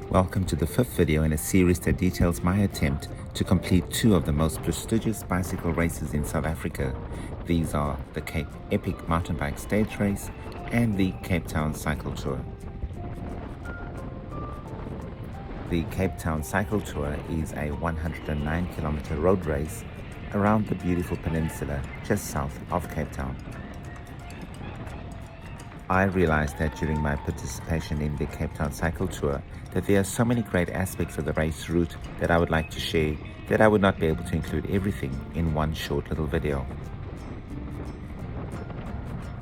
Welcome to the fifth video in a series that details my attempt to complete two of the most prestigious bicycle races in South Africa. These are the Cape Epic Mountain Bike Stage Race and the Cape Town Cycle Tour. The Cape Town Cycle Tour is a 109-kilometer road race around the beautiful peninsula just south of Cape Town. I realized that during my participation in the Cape Town Cycle Tour that there are so many great aspects of the race route that I would like to share that I would not be able to include everything in one short little video.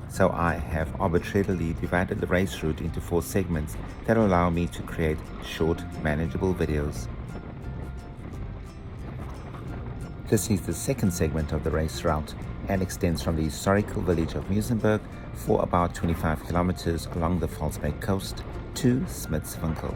So I have arbitrarily divided the race route into 4 segments that allow me to create short, manageable videos. This is the second segment of the race route and extends from the historical village of Musenberg for about 25 kilometers along the False Bay coast to Muzenberg.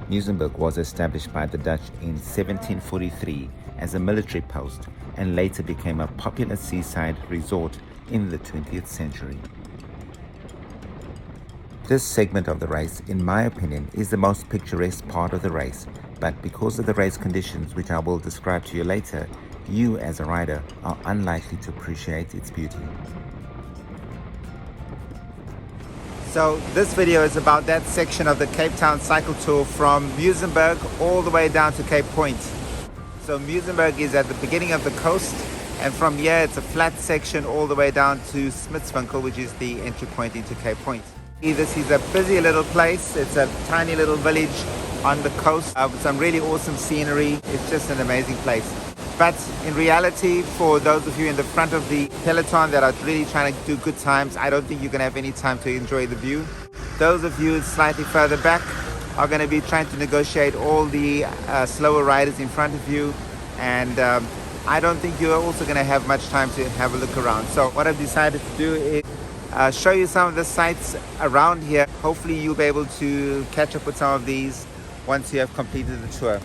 Muzenberg was established by the Dutch in 1743 as a military post and later became a popular seaside resort in the 20th century. This segment of the race, in my opinion, is the most picturesque part of the race, but because of the race conditions, which I will describe to you later, you as a rider are unlikely to appreciate its beauty. So this video is about that section of the Cape Town Cycle Tour from Muizenberg all the way down to Cape Point. So Muizenberg is at the beginning of the coast, and from here it's a flat section all the way down to Muzenberg, which is the entry point into Cape Point. This is a busy little place. It's a tiny little village on the coast with some really awesome scenery. It's just an amazing place. But in reality, for those of you in the front of the peloton that are really trying to do good times, I don't think you're going to have any time to enjoy the view. Those of you slightly further back are going to be trying to negotiate all the slower riders in front of you, and I don't think you're also going to have much time to have a look around. So what I've decided to do is show you some of the sights around here. Hopefully you'll be able to catch up with some of these once you have completed the tour.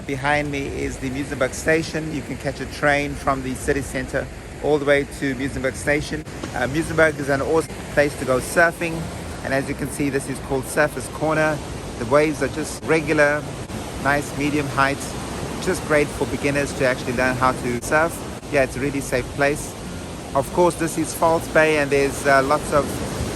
Behind me is the Musenburg Station. You can catch a train from the city center all the way to Musenburg Station. Musenburg is an awesome place to go surfing, and as you can see, this is called Surfers Corner. The waves are just regular, nice medium height, just great for beginners to actually learn how to surf. Yeah, it's a really safe place. Of course, this is False Bay, and there's lots of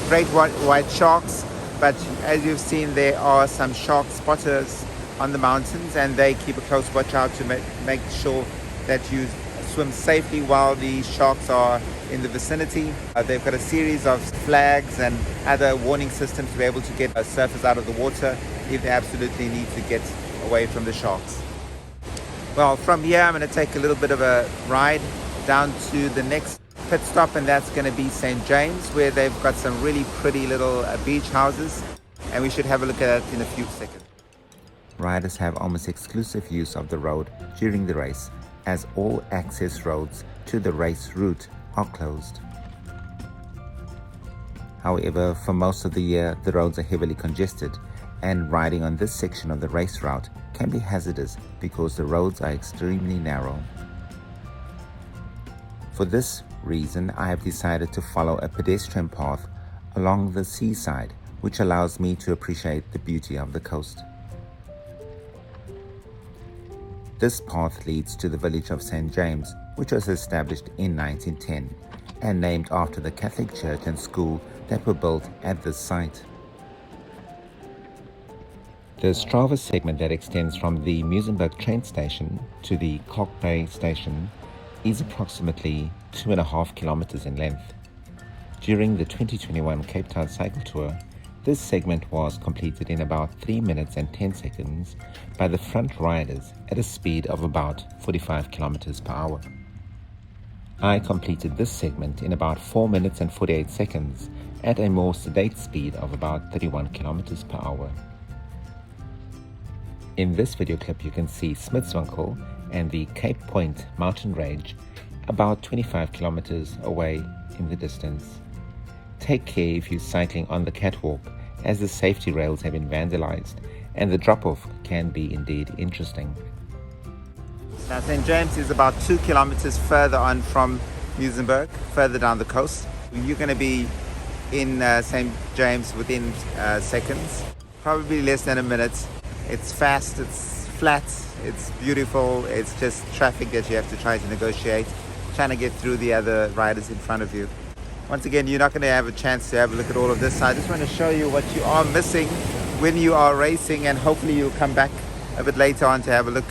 great white sharks, but as you've seen, there are some shark spotters on the mountains, and they keep a close watch out to make sure that you swim safely while the sharks are in the vicinity. They've got a series of flags and other warning systems to be able to get surfers out of the water if they absolutely need to get away from the sharks. Well, from here I'm going to take a little bit of a ride down to the next pit stop, and that's going to be St James, where they've got some really pretty little beach houses, and we should have a look at that in a few seconds. Riders have almost exclusive use of the road during the race, as all access roads to the race route are closed. However, for most of the year, the roads are heavily congested, and riding on this section of the race route can be hazardous because the roads are extremely narrow. For this reason, I have decided to follow a pedestrian path along the seaside, which allows me to appreciate the beauty of the coast. This path leads to the village of St James, which was established in 1910 and named after the Catholic church and school that were built at this site. The Strava segment that extends from the Musenburg train station to the Cork station is approximately 2.5 kilometers in length. During the 2021 Cape Town Cycle Tour, this segment was completed in about 3 minutes and 10 seconds by the front riders at a speed of about 45 kilometers per hour. I completed this segment in about 4 minutes and 48 seconds at a more sedate speed of about 31 kilometers per hour. In this video clip, you can see Muzenberg and the Cape Point mountain range about 25 kilometers away in the distance. Take care if you're cycling on the catwalk, as the safety rails have been vandalized and the drop-off can be indeed interesting. Now, St James is about 2 kilometers further on from Musenburg, further down the coast. You're going to be in St James within seconds, probably less than a minute. It's fast, it's flat, it's beautiful. It's just traffic that you have to try to negotiate, trying to get through the other riders in front of you. Once again, you're not going to have a chance to have a look at all of this. I just want to show you what you are missing when you are racing, and hopefully you'll come back a bit later on to have a look.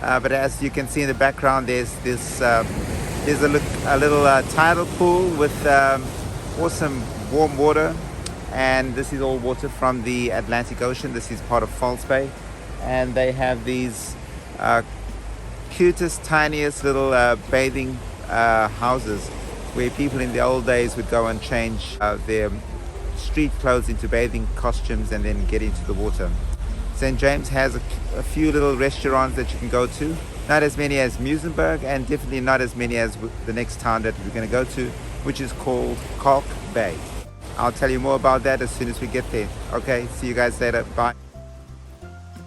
But as you can see in the background, there's a little tidal pool with awesome warm water, and this is all water from the Atlantic Ocean. This is part of False Bay, and they have these cutest, tiniest little bathing houses where people in the old days would go and change their street clothes into bathing costumes and then get into the water. St James has a few little restaurants that you can go to, not as many as Musenberg, and definitely not as many as the next town that we're going to go to, which is called Cork Bay. I'll tell you more about that as soon as we get there. Okay, see you guys later. Bye.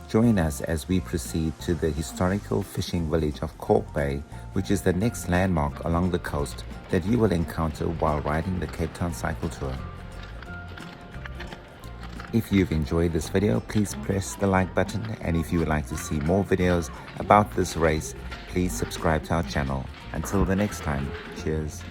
Join us as we proceed to the historical fishing village of Cork Bay, which is the next landmark along the coast that you will encounter while riding the Cape Town Cycle Tour. If you've enjoyed this video, please press the like button, and if you would like to see more videos about this race, please subscribe to our channel. Until the next time, cheers.